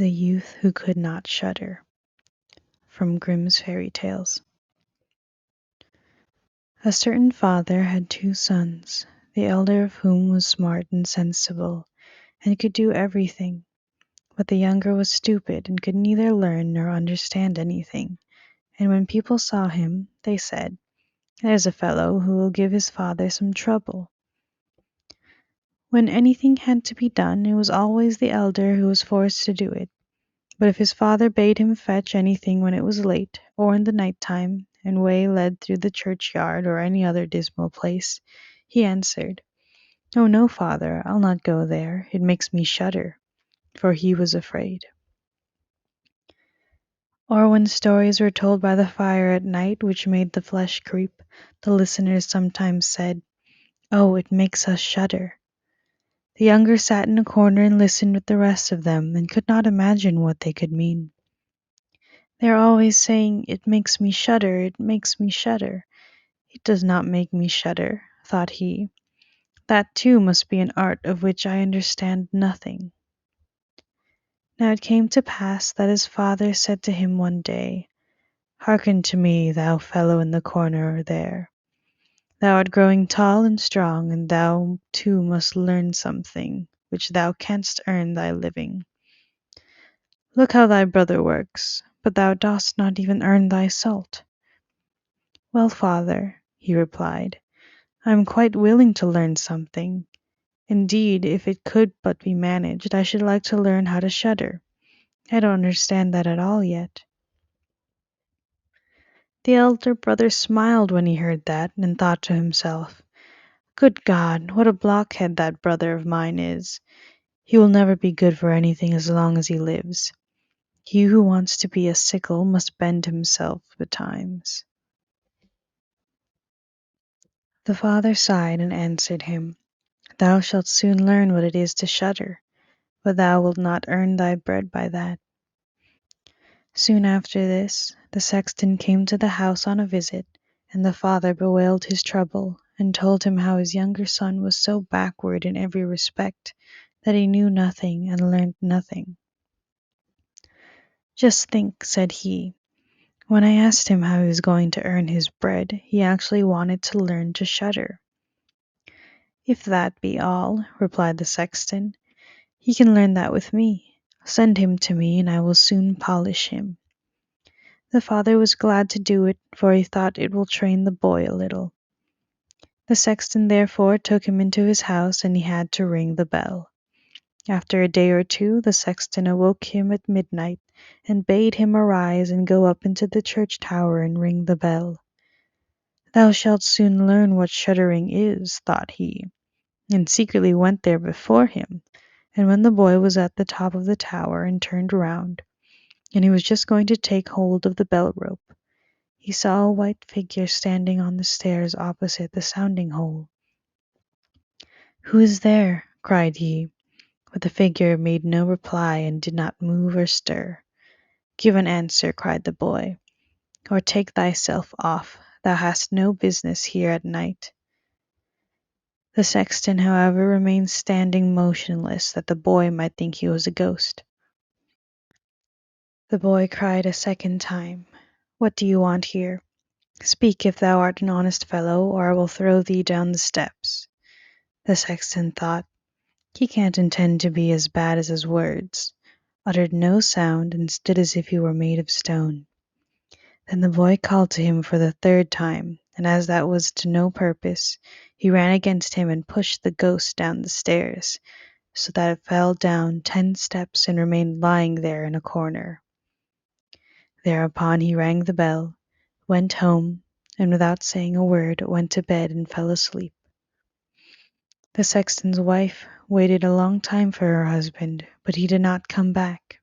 The Youth Who Could Not Shudder, from Grimm's Fairy Tales. A certain father had 2 sons, the elder of whom was smart and sensible, and could do everything, but the younger was stupid and could neither learn nor understand anything, and when people saw him, they said, "There's a fellow who will give his father some trouble." When anything had to be done, it was always the elder who was forced to do it. But if his father bade him fetch anything when it was late, or in the night time, and way led through the churchyard or any other dismal place, he answered, "Oh no, father, I'll not go there, it makes me shudder," for he was afraid. Or when stories were told by the fire at night which made the flesh creep, the listeners sometimes said, "Oh, it makes us shudder." The younger sat in a corner and listened with the rest of them, and could not imagine what they could mean. "They are always saying, 'It makes me shudder, it makes me shudder.' It does not make me shudder," thought he. "That too must be an art of which I understand nothing." Now it came to pass that his father said to him one day, "Hearken to me, thou fellow in the corner there. Thou art growing tall and strong, and thou too must learn something, which thou canst earn thy living. Look how thy brother works, but thou dost not even earn thy salt." "Well, father," he replied, "I am quite willing to learn something. Indeed, if it could but be managed, I should like to learn how to shudder. I don't understand that at all yet." The elder brother smiled when he heard that, and thought to himself, "Good God, what a blockhead that brother of mine is! He will never be good for anything as long as he lives. He who wants to be a sickle must bend himself betimes." The father sighed and answered him, "Thou shalt soon learn what it is to shudder, but thou wilt not earn thy bread by that." Soon after this, the sexton came to the house on a visit, and the father bewailed his trouble, and told him how his younger son was so backward in every respect that he knew nothing and learnt nothing. "Just think," said he, "when I asked him how he was going to earn his bread, he actually wanted to learn to shudder." "If that be all," replied the sexton, "he can learn that with me. Send him to me, and I will soon polish him." The father was glad to do it, for he thought it will train the boy a little. The sexton therefore took him into his house, and he had to ring the bell. After a day or two, the sexton awoke him at midnight, and bade him arise and go up into the church tower and ring the bell. "Thou shalt soon learn what shuddering is," thought he, and secretly went there before him, and when the boy was at the top of the tower and turned round, and he was just going to take hold of the bell rope, he saw a white figure standing on the stairs opposite the sounding hole. "Who is there?" cried he, but the figure made no reply and did not move or stir. "Give an answer," cried the boy, "or take thyself off. Thou hast no business here at night." The sexton, however, remained standing motionless, that the boy might think he was a ghost. The boy cried a second time, "What do you want here? Speak if thou art an honest fellow, or I will throw thee down the steps." The sexton thought, "He can't intend to be as bad as his words," uttered no sound, and stood as if he were made of stone. Then the boy called to him for the 3rd time, and as that was to no purpose, he ran against him and pushed the ghost down the stairs, so that it fell down 10 steps and remained lying there in a corner. Thereupon he rang the bell, went home, and without saying a word went to bed and fell asleep. The sexton's wife waited a long time for her husband, but he did not come back.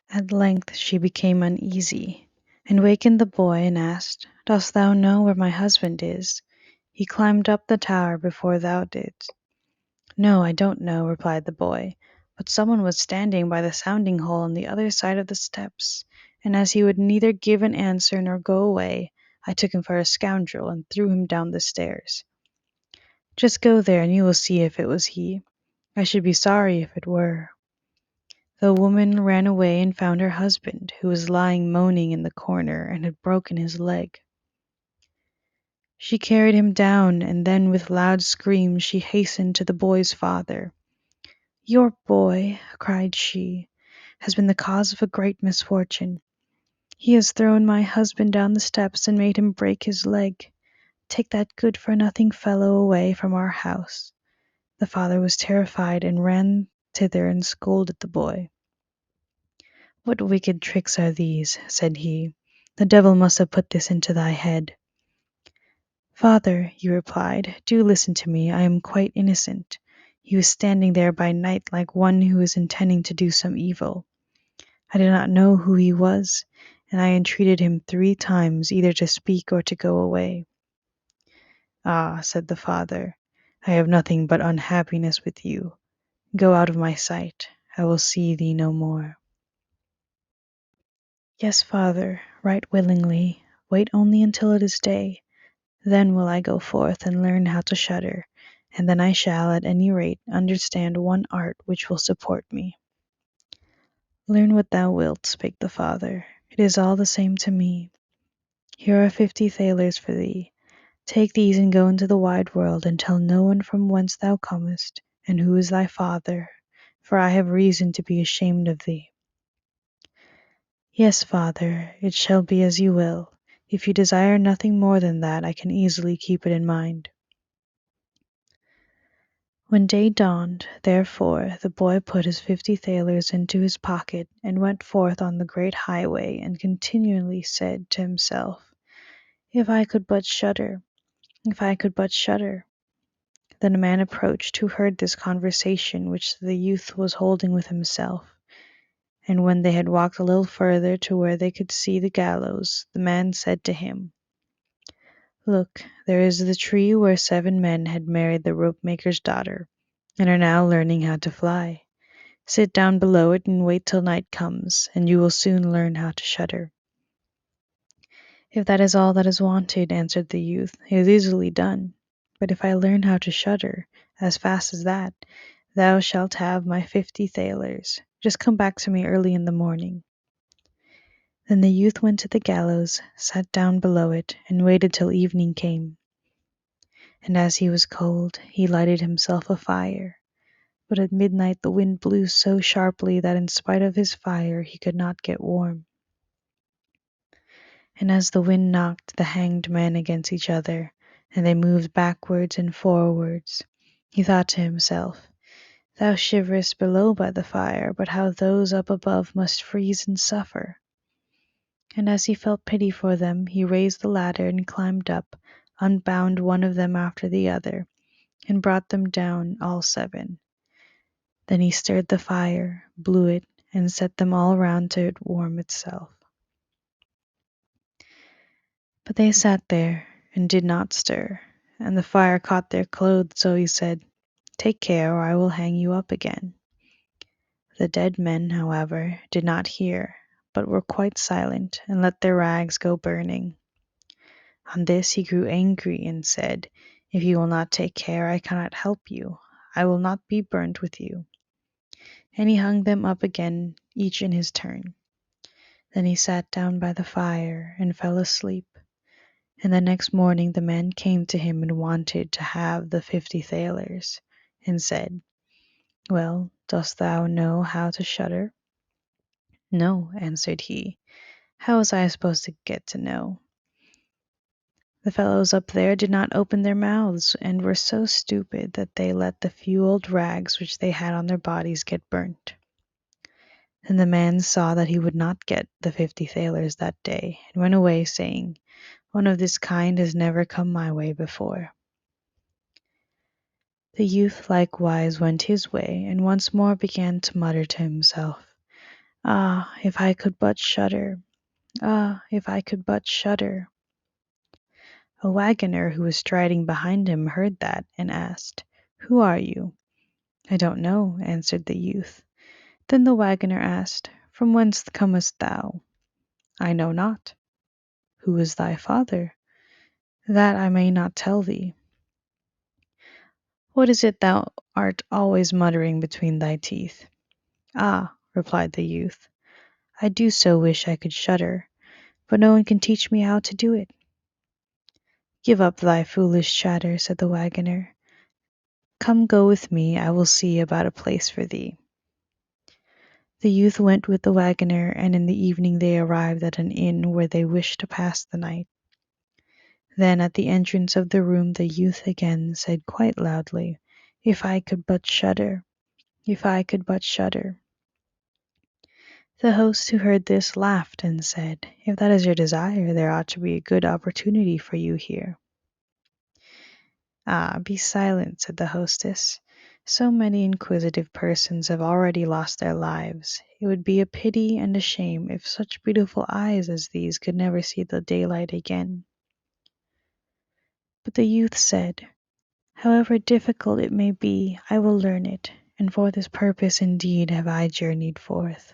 At length she became uneasy, and wakened the boy and asked, "Dost thou know where my husband is? He climbed up the tower before thou didst." "No, I don't know," replied the boy, "but someone was standing by the sounding hole on the other side of the steps, and as he would neither give an answer nor go away, I took him for a scoundrel and threw him down the stairs. Just go there and you will see if it was he. I should be sorry if it were." The woman ran away and found her husband, who was lying moaning in the corner and had broken his leg. She carried him down, and then with loud screams she hastened to the boy's father. "Your boy," cried she, "has been the cause of a great misfortune. He has thrown my husband down the steps and made him break his leg. Take that good-for-nothing fellow away from our house." The father was terrified and ran thither and scolded the boy. "What wicked tricks are these?" said he. "The devil must have put this into thy head." "Father," he replied, "do listen to me. I am quite innocent. He was standing there by night like one who is intending to do some evil. I did not know who he was, and I entreated him 3 times either to speak or to go away." "Ah," said the father, "I have nothing but unhappiness with you. Go out of my sight. I will see thee no more." "Yes, father, right willingly. Wait only until it is day. Then will I go forth and learn how to shudder, and then I shall, at any rate, understand one art which will support me." "Learn what thou wilt," spake the father. "It is all the same to me. Here are 50 thalers for thee. Take these and go into the wide world, and tell no one from whence thou comest, and who is thy father, for I have reason to be ashamed of thee." "Yes, father, it shall be as you will. If you desire nothing more than that, I can easily keep it in mind." When day dawned, therefore, the boy put his 50 thalers into his pocket and went forth on the great highway and continually said to himself, "If I could but shudder, if I could but shudder." Then a man approached who heard this conversation which the youth was holding with himself, and when they had walked a little further to where they could see the gallows, the man said to him, "Look, there is the tree where 7 men had married the rope-maker's daughter, and are now learning how to fly. Sit down below it and wait till night comes, and you will soon learn how to shudder." "If that is all that is wanted," answered the youth, "it is easily done. But if I learn how to shudder as fast as that, thou shalt have my 50 thalers. Just come back to me early in the morning." Then the youth went to the gallows, sat down below it, and waited till evening came. And as he was cold, he lighted himself a fire. But at midnight the wind blew so sharply that in spite of his fire he could not get warm. And as the wind knocked the hanged men against each other, and they moved backwards and forwards, he thought to himself, "Thou shiverest below by the fire, but how those up above must freeze and suffer." And as he felt pity for them, he raised the ladder and climbed up, unbound one of them after the other, and brought them down all 7. Then he stirred the fire, blew it, and set them all round to warm itself. But they sat there and did not stir, and the fire caught their clothes, so he said, "Take care, or I will hang you up again." The dead men, however, did not hear, but were quite silent, and let their rags go burning. On this he grew angry, and said, "If you will not take care, I cannot help you. I will not be burnt with you." And he hung them up again, each in his turn. Then he sat down by the fire and fell asleep. And the next morning the man came to him and wanted to have the 50 thalers, and said, "Well, dost thou know how to shudder?" "No," answered he. "How was I supposed to get to know? The fellows up there did not open their mouths, and were so stupid that they let the few old rags which they had on their bodies get burnt." And the man saw that he would not get the 50 thalers that day, and went away, saying, "One of this kind has never come my way before." The youth likewise went his way, and once more began to mutter to himself, "Ah, if I could but shudder! Ah, if I could but shudder!" A wagoner who was striding behind him heard that, and asked, "Who are you?" "I don't know," answered the youth. Then the wagoner asked, "From whence comest thou?" "I know not." "Who is thy father?" "That I may not tell thee." "What is it thou art always muttering between thy teeth?" "Ah," replied the youth. "I do so wish I could shudder, but no one can teach me how to do it." "Give up thy foolish chatter," said the wagoner. "Come go with me, I will see about a place for thee." The youth went with the wagoner, and in the evening they arrived at an inn where they wished to pass the night. Then at the entrance of the room the youth again said quite loudly, "If I could but shudder, if I could but shudder." The host who heard this laughed and said, "If that is your desire, there ought to be a good opportunity for you here." "Ah, be silent," said the hostess. "So many inquisitive persons have already lost their lives. It would be a pity and a shame if such beautiful eyes as these could never see the daylight again." But the youth said, "However difficult it may be, I will learn it, and for this purpose indeed have I journeyed forth."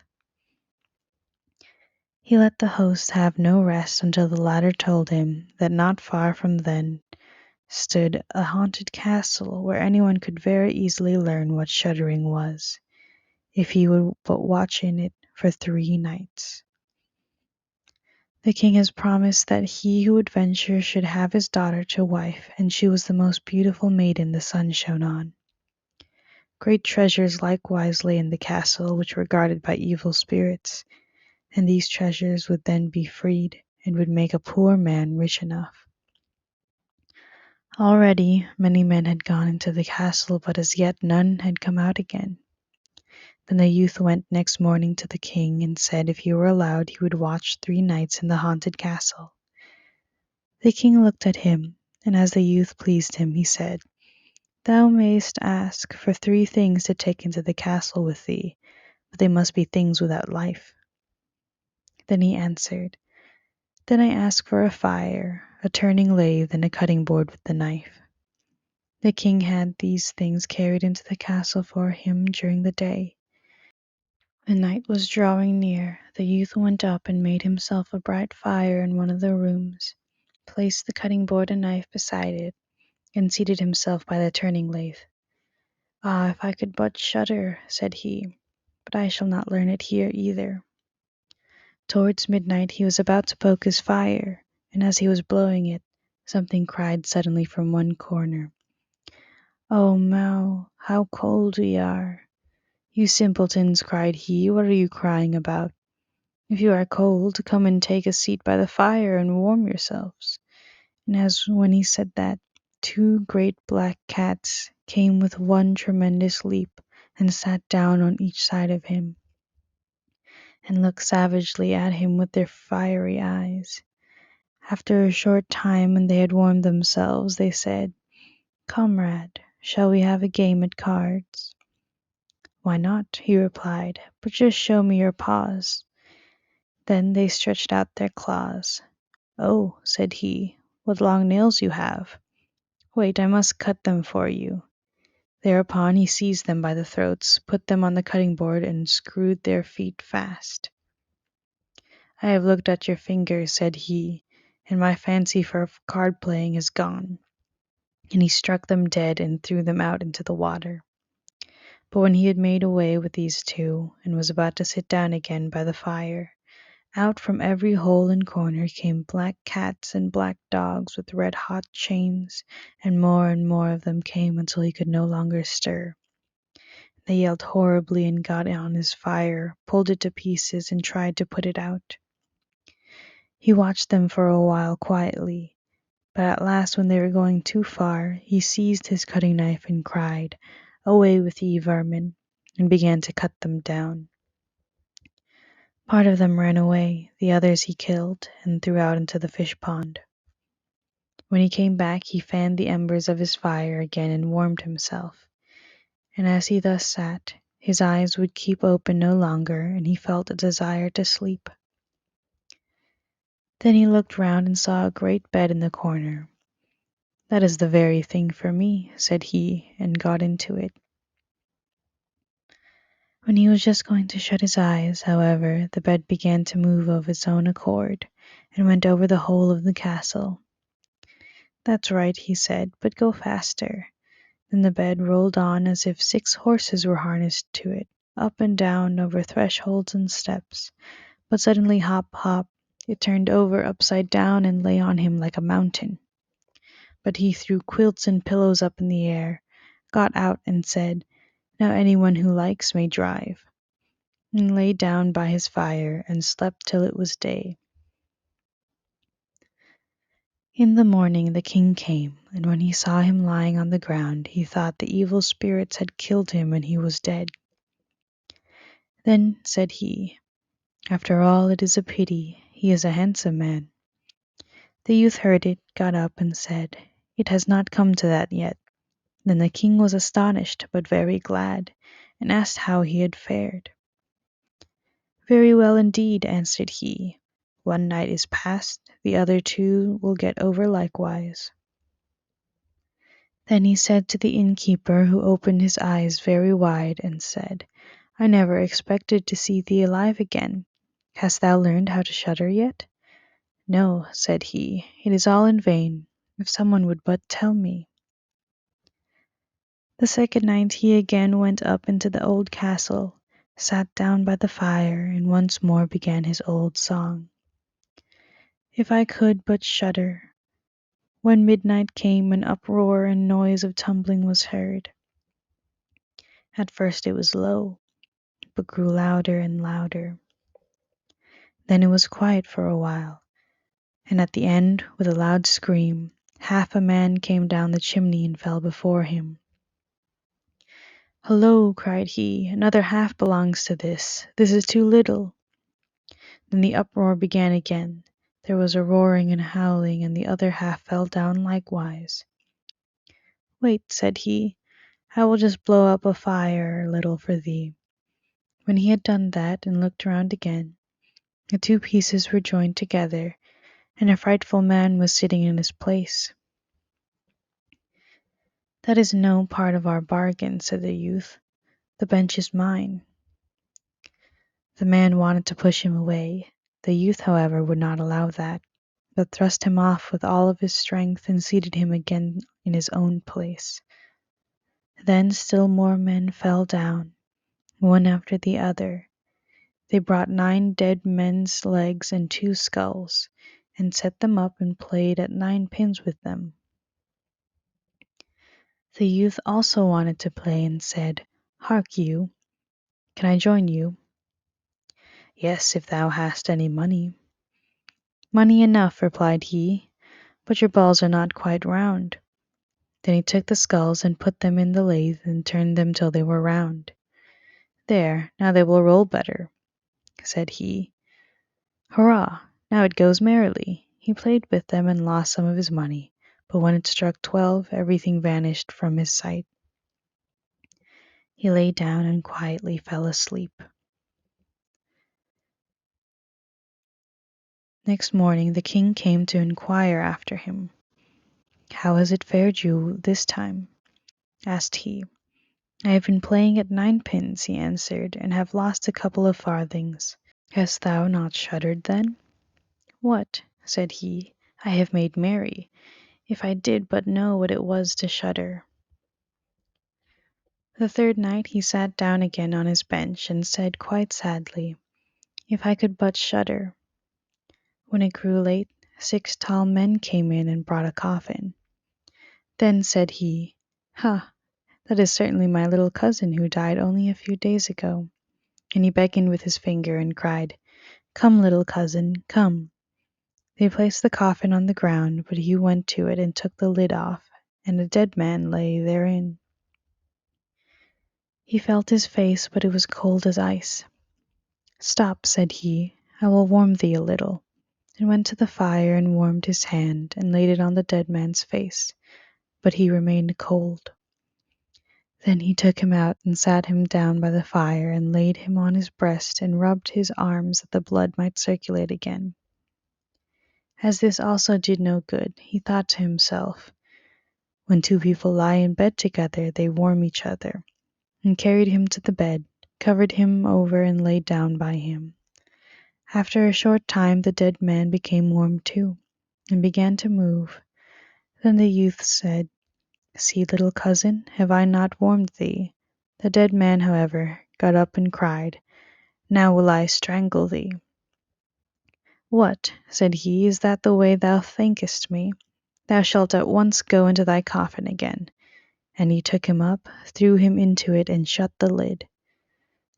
He let the host have no rest until the latter told him that not far from them stood a haunted castle where anyone could very easily learn what shuddering was, if he would but watch in it for 3 nights. "The king has promised that he who would venture should have his daughter to wife, and she was the most beautiful maiden the sun shone on. Great treasures likewise lay in the castle which were guarded by evil spirits, and these treasures would then be freed, and would make a poor man rich enough." Already many men had gone into the castle, but as yet none had come out again. Then the youth went next morning to the king and said if he were allowed he would watch 3 nights in the haunted castle. The king looked at him, and as the youth pleased him, he said, "Thou mayst ask for 3 things to take into the castle with thee, but they must be things without life." Then he answered, "Then I ask for a fire, a turning lathe, and a cutting board with the knife." The king had these things carried into the castle for him during the day. The night was drawing near. The youth went up and made himself a bright fire in one of the rooms, placed the cutting board and knife beside it, and seated himself by the turning lathe. "Ah, if I could but shudder," said he, "but I shall not learn it here either." Towards midnight he was about to poke his fire, and as he was blowing it, something cried suddenly from one corner, "Oh, Mao, how cold we are!" "You simpletons," cried he, "what are you crying about? If you are cold, come and take a seat by the fire and warm yourselves." And as when he said that, 2 great black cats came with one tremendous leap and sat down on each side of him, and looked savagely at him with their fiery eyes. After a short time, when they had warmed themselves, they said, "Comrade, shall we have a game at cards?" "Why not?" he replied, "but just show me your paws." Then they stretched out their claws. "Oh," said he, "what long nails you have! Wait, I must cut them for you." Thereupon he seized them by the throats, put them on the cutting board, and screwed their feet fast. "I have looked at your fingers," said he, "and my fancy for card playing is gone." And he struck them dead and threw them out into the water. But when he had made away with these 2, and was about to sit down again by the fire, out from every hole and corner came black cats and black dogs with red-hot chains, and more of them came until he could no longer stir. They yelled horribly and got on his fire, pulled it to pieces, and tried to put it out. He watched them for a while quietly, but at last when they were going too far, he seized his cutting knife and cried, "Away with ye, vermin," and began to cut them down. Part of them ran away, the others he killed and threw out into the fish pond. When he came back he fanned the embers of his fire again and warmed himself, and as he thus sat, his eyes would keep open no longer, and he felt a desire to sleep. Then he looked round and saw a great bed in the corner. "That is the very thing for me," said he, and got into it. When he was just going to shut his eyes, however, the bed began to move of its own accord, and went over the whole of the castle. "That's right," he said, "but go faster." Then the bed rolled on as if 6 horses were harnessed to it, up and down over thresholds and steps, but suddenly hop, hop, it turned over upside down and lay on him like a mountain. But he threw quilts and pillows up in the air, got out and said, "Now anyone who likes may drive," and lay down by his fire and slept till it was day. In the morning the king came, and when he saw him lying on the ground, he thought the evil spirits had killed him and he was dead. Then said he, "After all, it is a pity. He is a handsome man." The youth heard it, got up, and said, "It has not come to that yet." Then the king was astonished, but very glad, and asked how he had fared. "Very well indeed," answered he. "One night is past, the other two will get over likewise." Then he said to the innkeeper, who opened his eyes very wide, and said, "I never expected to see thee alive again. Hast thou learned how to shudder yet?" "No," said he, "it is all in vain. If someone would but tell me." The second night he again went up into the old castle, sat down by the fire, and once more began his old song. "If I could but shudder." When midnight came, an uproar and noise of tumbling was heard. At first it was low, but grew louder and louder. Then it was quiet for a while, and at the end, with a loud scream, half a man came down the chimney and fell before him. "Hullo!" cried he, "another half belongs to this. This is too little." Then the uproar began again. There was a roaring and howling, and the other half fell down likewise. "Wait," said he, "I will just blow up a fire a little for thee." When he had done that and looked round again, the two pieces were joined together, and a frightful man was sitting in his place. "That is no part of our bargain," said the youth. "The bench is mine." The man wanted to push him away. The youth, however, would not allow that, but thrust him off with all of his strength and seated him again in his own place. Then still more men fell down, one after the other. They brought 9 dead men's legs and 2 skulls, and set them up and played at 9 pins with them. The youth also wanted to play, and said, "Hark you, can I join you?" "Yes, if thou hast any money." "Money enough," replied he, "but your balls are not quite round." Then he took the skulls and put them in the lathe and turned them till they were round. "There, now they will roll better," said he. "Hurrah! Now it goes merrily." He played with them and lost some of his money, but when it struck 12, everything vanished from his sight. He lay down and quietly fell asleep. Next morning the king came to inquire after him. "How has it fared you this time?" asked he. "I have been playing at 9 pins," he answered, "and have lost a couple of farthings." "Hast thou not shuddered then?" "What?" said he. "I have made merry. If I did but know what it was to shudder." The third night he sat down again on his bench and said quite sadly, "If I could but shudder." When it grew late, 6 tall men came in and brought a coffin. Then said he, "Ha! That is certainly my little cousin who died only a few days ago." And he beckoned with his finger and cried, "Come, little cousin, come." They placed the coffin on the ground, but he went to it and took the lid off, and a dead man lay therein. He felt his face, but it was cold as ice. "Stop," said he, "I will warm thee a little," and went to the fire and warmed his hand and laid it on the dead man's face, but he remained cold. Then he took him out and sat him down by the fire and laid him on his breast and rubbed his arms that the blood might circulate again. As this also did no good, he thought to himself, "When 2 people lie in bed together, they warm each other," and carried him to the bed, covered him over and lay down by him. After a short time the dead man became warm too, and began to move. Then the youth said, "See, little cousin, have I not warmed thee?" The dead man, however, got up and cried, "Now will I strangle thee." "What," said he, "is that the way thou thinkest me? Thou shalt at once go into thy coffin again." And he took him up, threw him into it, and shut the lid.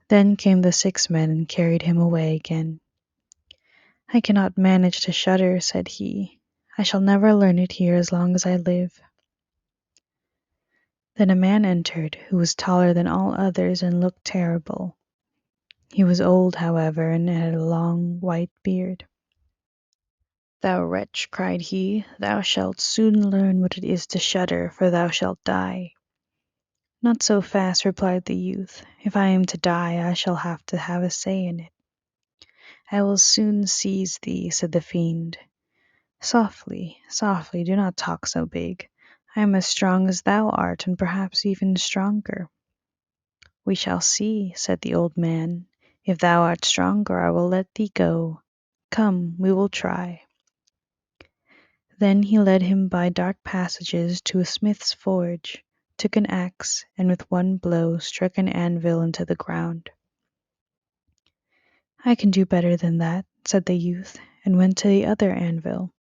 Then came the 6 men and carried him away again. "I cannot manage to shudder," said he. "I shall never learn it here as long as I live." Then a man entered, who was taller than all others and looked terrible. He was old, however, and had a long white beard. "Thou wretch," cried he, "thou shalt soon learn what it is to shudder, for thou shalt die." "Not so fast," replied the youth. "If I am to die, I shall have to have a say in it." "I will soon seize thee," said the fiend. "Softly, softly, do not talk so big. I am as strong as thou art, and perhaps even stronger." "We shall see," said the old man. "If thou art stronger, I will let thee go. Come, we will try." Then he led him by dark passages to a smith's forge, took an axe, and with one blow struck an anvil into the ground. "I can do better than that," said the youth, and went to the other anvil.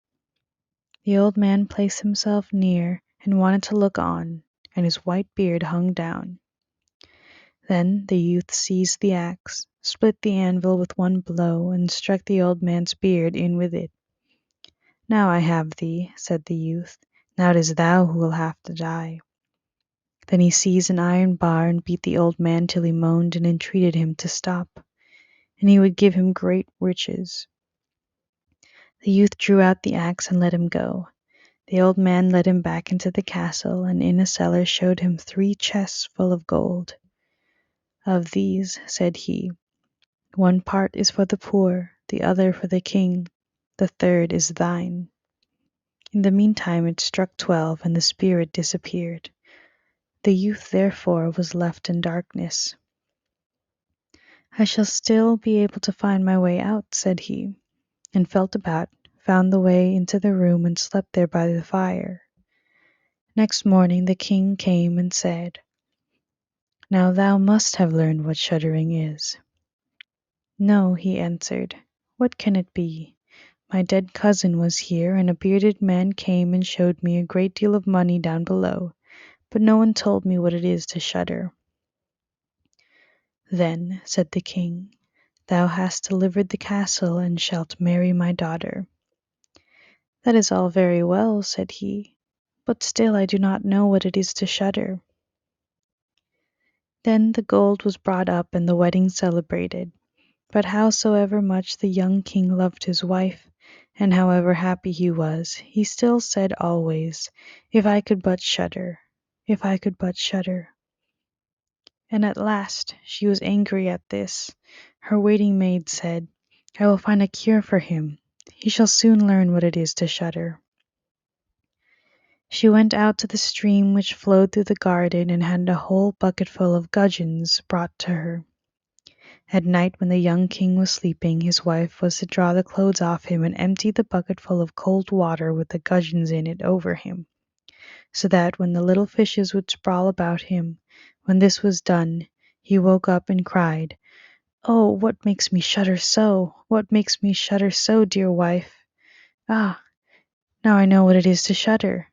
The old man placed himself near and wanted to look on, and his white beard hung down. Then the youth seized the axe, split the anvil with one blow, and struck the old man's beard in with it. "Now I have thee," said the youth. "Now it is thou who will have to die." Then he seized an iron bar and beat the old man till he moaned and entreated him to stop, and he would give him great riches. The youth drew out the axe and let him go. The old man led him back into the castle, and in a cellar showed him 3 chests full of gold. "Of these," said he, "one part is for the poor, the other for the king, the third is thine." In the meantime it struck 12, and the spirit disappeared. The youth, therefore, was left in darkness. "I shall still be able to find my way out," said he, and felt about, found the way into the room, and slept there by the fire. Next morning the king came and said, "Now thou must have learned what shuddering is." "No," he answered. "What can it be? My dead cousin was here, and a bearded man came and showed me a great deal of money down below, but no one told me what it is to shudder." "Then," said the king, "thou hast delivered the castle, and shalt marry my daughter." "That is all very well," said he, "but still I do not know what it is to shudder." Then the gold was brought up and the wedding celebrated. But howsoever much the young king loved his wife, and however happy he was, he still said always, "If I could but shudder, if I could but shudder." And at last she was angry at this. Her waiting maid said, "I will find a cure for him. He shall soon learn what it is to shudder." She went out to the stream which flowed through the garden and had a whole bucketful of gudgeons brought to her. At night, when the young king was sleeping, his wife was to draw the clothes off him and empty the bucketful of cold water with the gudgeons in it over him, so that when the little fishes would sprawl about him, when this was done, he woke up and cried, "Oh, what makes me shudder so? What makes me shudder so, dear wife? Ah, now I know what it is to shudder.